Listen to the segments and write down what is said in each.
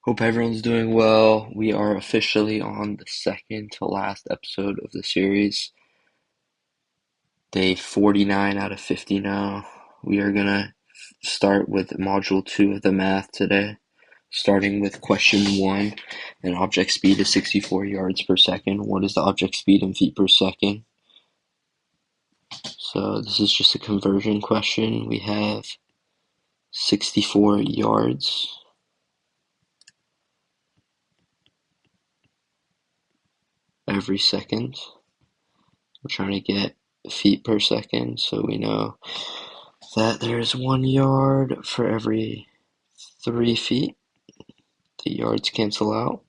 Hope everyone's doing well. We are officially on the second to last episode of the series. Day 49 out of 50 now. We are gonna start with module 2 of the math today, starting with question 1. An object speed is 64 yards per second. What is the object speed in feet per second? So this is just a conversion question. We have 64 yards every second. We're trying to get feet per second, so we know that there's 1 yard for every 3 feet. The yards cancel out,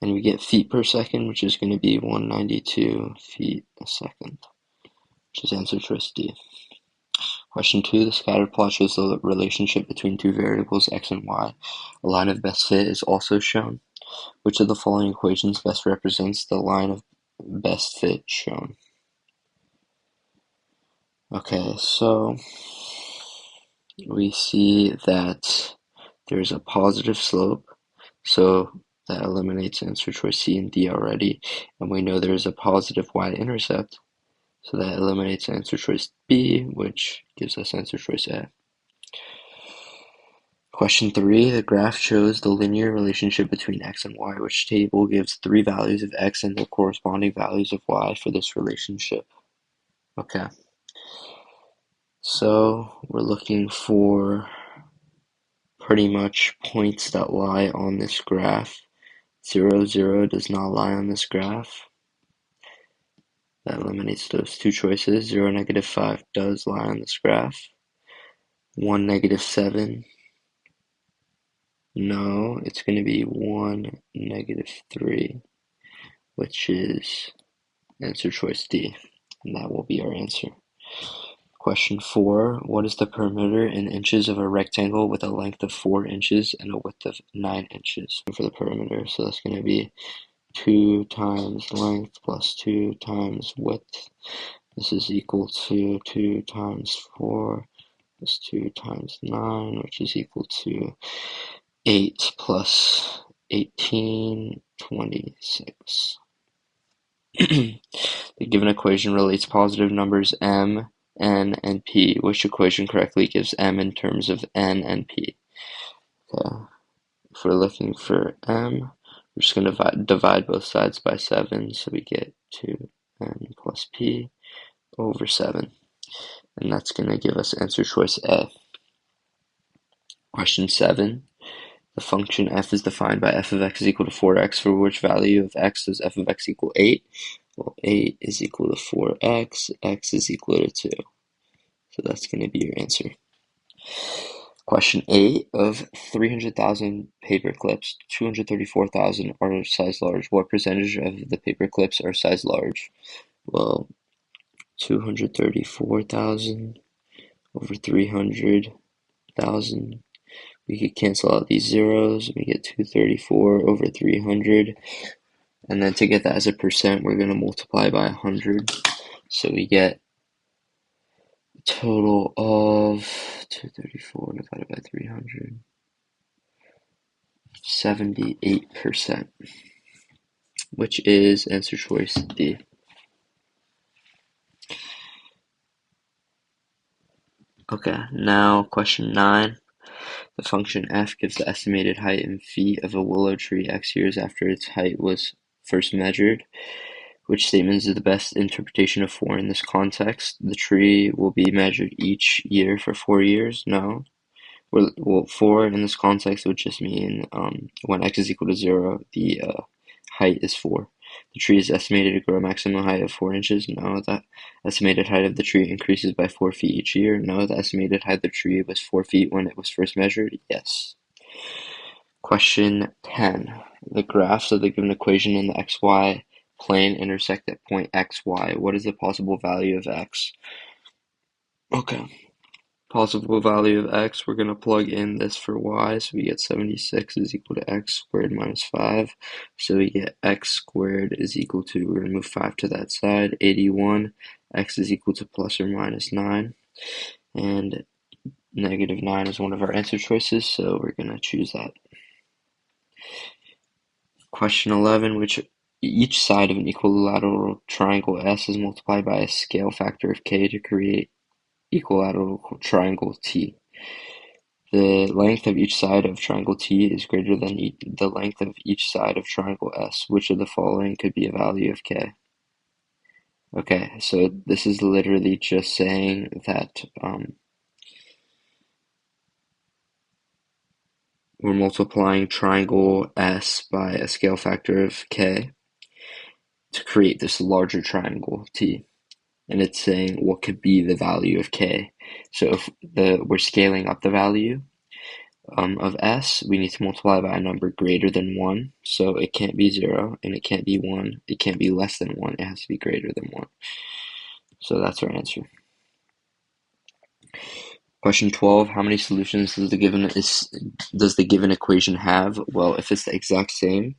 and we get feet per second, which is going to be 192 feet a second, which is answer choice D. Question 2, the scattered plot shows the relationship between two variables x and y. A line of best fit is also shown. Which of the following equations best represents the line of best fit shown? Okay, so we see that there's a positive slope, so that eliminates answer choice C and D already, and we know there's a positive y-intercept, so that eliminates answer choice B, which gives us answer choice A. Question 3, the graph shows the linear relationship between x and y, which table gives 3 values of x and the corresponding values of y for this relationship. Okay, so we're looking for pretty much points that lie on this graph. 0, 0 does not lie on this graph. That eliminates those two choices. 0, -5 does lie on this graph. 1, -7. No, it's going to be 1, -3, which is answer choice D, and that will be our answer. Question 4, what is the perimeter in inches of a rectangle with a length of 4 inches and a width of 9 inches for the perimeter? So that's going to be 2 times length plus 2 times width. This is equal to 2 times 4 plus 2 times 9, which is equal to 8 plus 18, 26. The given equation relates positive numbers m, n, and p. Which equation correctly gives m in terms of n and p? Okay. If we're looking for m, we're just going to divide both sides by 7, so we get 2n plus p over 7. And that's going to give us answer choice A. Question 7. The function f is defined by f of x is equal to 4x. For which value of x does f of x equal 8? Well, 8 is equal to 4x, x is equal to 2. So that's going to be your answer. Question 8, of 300,000 paper clips, 234,000 are size large. What percentage of the paper clips are size large? Well, 234,000 over 300,000. We could cancel out these zeros. We get 234 over 300. And then to get that as a percent, we're going to multiply by 100. So we get a total of 234 divided by 300. 78%, which is answer choice D. Okay, now question 9. The function f gives the estimated height in feet of a willow tree x years after its height was first measured. Which statement is the best interpretation of 4 in this context? The tree will be measured each year for 4 years? No. Well, 4 in this context would just mean when x is equal to 0, the height is 4. The tree is estimated to grow a maximum height of 4 inches. No. The estimated height of the tree increases by 4 feet each year. No. The estimated height of the tree was 4 feet when it was first measured. Yes. Question 10. The graphs of the given equation in the xy plane intersect at point xy. What is the possible value of x? Okay. Possible value of x, we're going to plug in this for y, so we get 76 is equal to x squared minus 5. So we get x squared is equal to, we're going to move 5 to that side, 81. X is equal to plus or minus 9. And -9 is one of our answer choices, so we're going to choose that. Question 11, which each side of an equilateral triangle S is multiplied by a scale factor of k to create equilateral triangle T. The length of each side of triangle T is greater than the length of each side of triangle S. Which of the following could be a value of k? Okay, so this is literally just saying that we're multiplying triangle S by a scale factor of k to create this larger triangle T. And it's saying what could be the value of k. So if we're scaling up the value of S, we need to multiply by a number greater than 1. So it can't be 0, and it can't be 1. It can't be less than 1. It has to be greater than 1. So that's our answer. Question 12, how many solutions does the given equation have? Well, if it's the exact same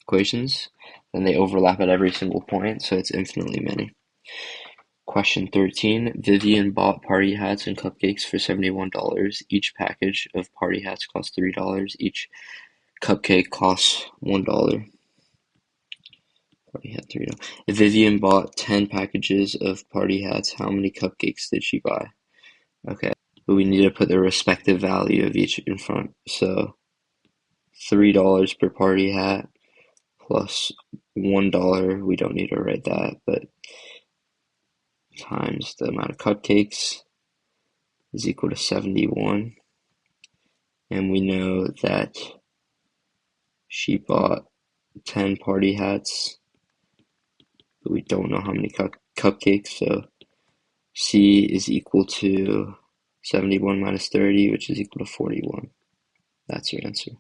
equations, then they overlap at every single point, so it's infinitely many. Question 13, Vivian bought party hats and cupcakes for $71. Each package of party hats costs $3. Each cupcake costs $1. Party hat $3. If Vivian bought 10 packages of party hats, how many cupcakes did she buy? Okay, but we need to put the respective value of each in front. So $3 per party hat plus $1, we don't need to write that, but times the amount of cupcakes is equal to 71. And we know that she bought 10 party hats, but we don't know how many cupcakes, so C is equal to 71 minus 30, which is equal to 41. That's your answer.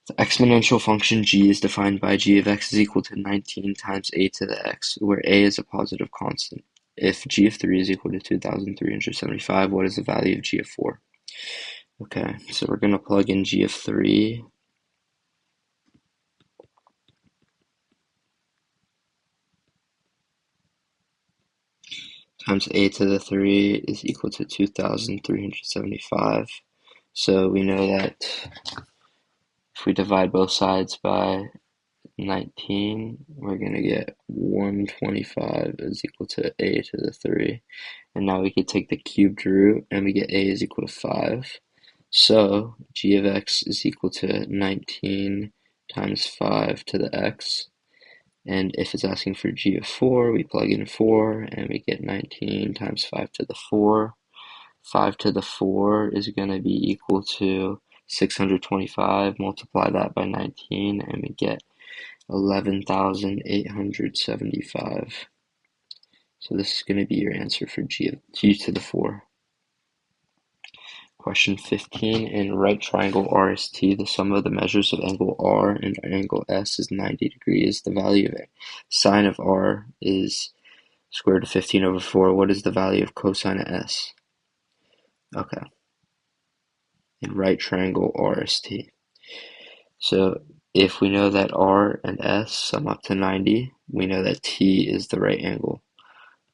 The exponential function g is defined by g of x is equal to 19 times a to the x, where a is a positive constant. If g of 3 is equal to 2,375, what is the value of g of 4? Okay, so we're going to plug in g of 3. Times a to the 3 is equal to 2,375. So we know that if we divide both sides by 19, we're going to get 125 is equal to a to the 3. And now we could take the cubed root and we get a is equal to 5. So g of x is equal to 19 times 5 to the x. And if it's asking for g of 4, we plug in 4 and we get 19 times 5 to the 4. 5 to the 4 is going to be equal to 625. Multiply that by 19 and we get 11,875. So this is going to be your answer for g to the 4. Question 15, in right triangle RST, the sum of the measures of angle R and angle S is 90 degrees. The value of sine of R is square root of 15 over 4. What is the value of cosine of S? Okay. In right triangle RST. So if we know that R and S sum up to 90, we know that T is the right angle.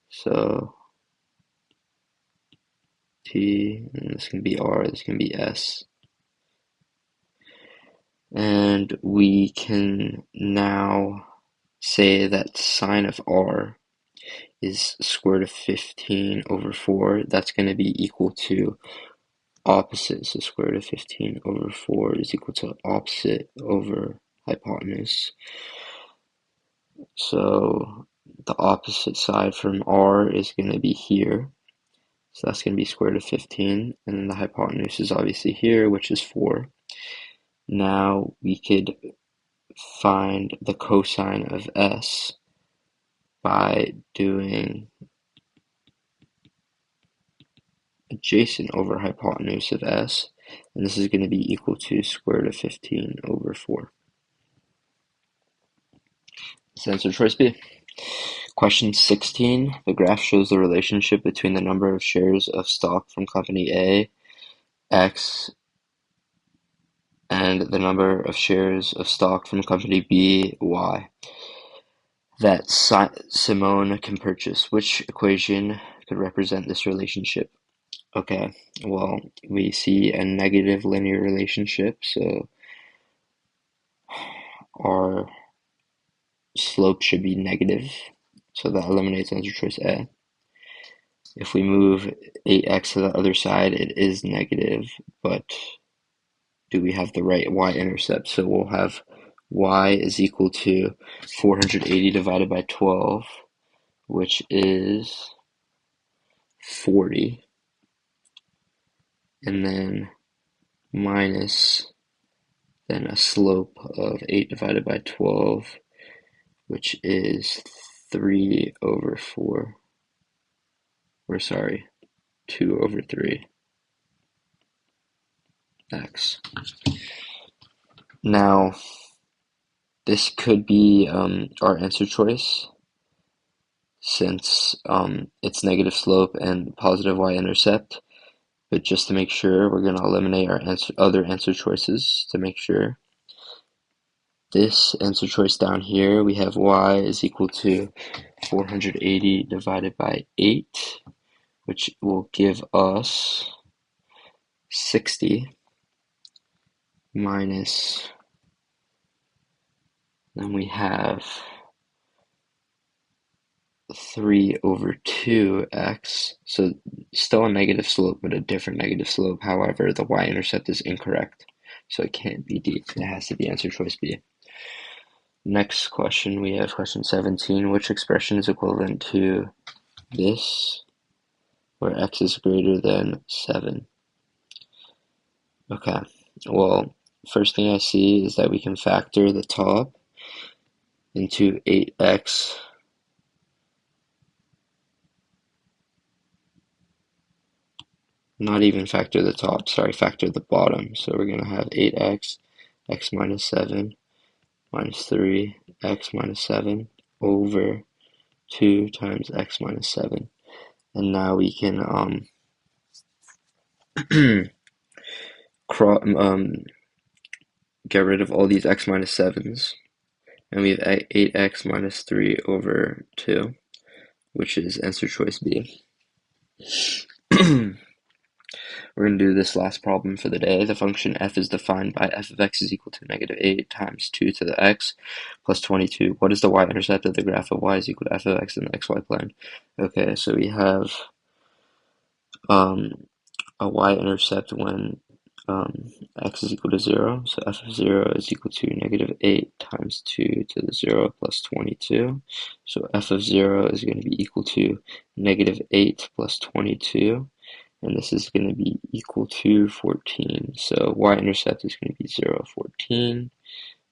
So T, and this can be R, this can be S. And we can now say that sine of R is square root of 15 over 4. That's going to be equal to opposite. So square root of 15 over 4 is equal to opposite over hypotenuse. So the opposite side from R is going to be here. So that's going to be square root of 15. And then the hypotenuse is obviously here, which is 4. Now we could find the cosine of S by doing adjacent over hypotenuse of S, and this is going to be equal to square root of 15 over 4. That's answer choice B. Question 16. The graph shows the relationship between the number of shares of stock from company A, X, and the number of shares of stock from company B, Y, that Simone can purchase. Which equation could represent this relationship? Okay, well, we see a negative linear relationship, so our slope should be negative, so that eliminates answer choice A. If we move 8x to the other side, it is negative, but do we have the right y-intercept? So we'll have y is equal to 480 divided by 12, which is 40, and then minus then a slope of 8 divided by 12, which is 3 over 4, or sorry, 2 over 3x. Now, this could be our answer choice since it's negative slope and positive y-intercept. But just to make sure, we're going to eliminate our other answer choices to make sure. This answer choice down here, we have y is equal to 480 divided by 8, which will give us 60 minus, then we have 3 over 2x, so still a negative slope, but a different negative slope. However, the y-intercept is incorrect, so it can't be D. It has to be answer choice B. Next question, we have question 17. Which expression is equivalent to this, where x is greater than 7? Okay, well, first thing I see is that we can factor the top into 8x. Not even factor the top, sorry, factor the bottom. So we're going to have 8x, x minus 7, minus 3, x minus 7, over 2 times x minus 7. And now we can get rid of all these x minus 7s. And we have 8x minus 3 over 2, which is answer choice B. We're going to do this last problem for the day. The function f is defined by f of x is equal to negative 8 times 2 to the x plus 22. What is the y-intercept of the graph of y is equal to f of x in the xy plane? Okay, so we have a y-intercept when x is equal to 0. So f of 0 is equal to negative 8 times 2 to the 0 plus 22. So f of 0 is going to be equal to negative 8 plus 22. And this is going to be equal to 14. So y-intercept is going to be 0, 14.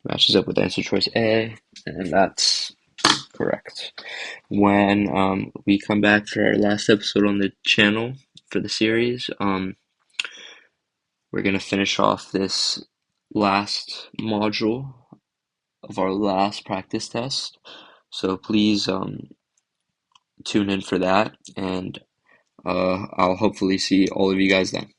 Matches up with answer choice A, and that's correct. When we come back for our last episode on the channel for the series, we're going to finish off this last module of our last practice test. So please tune in for that, and I'll hopefully see all of you guys then.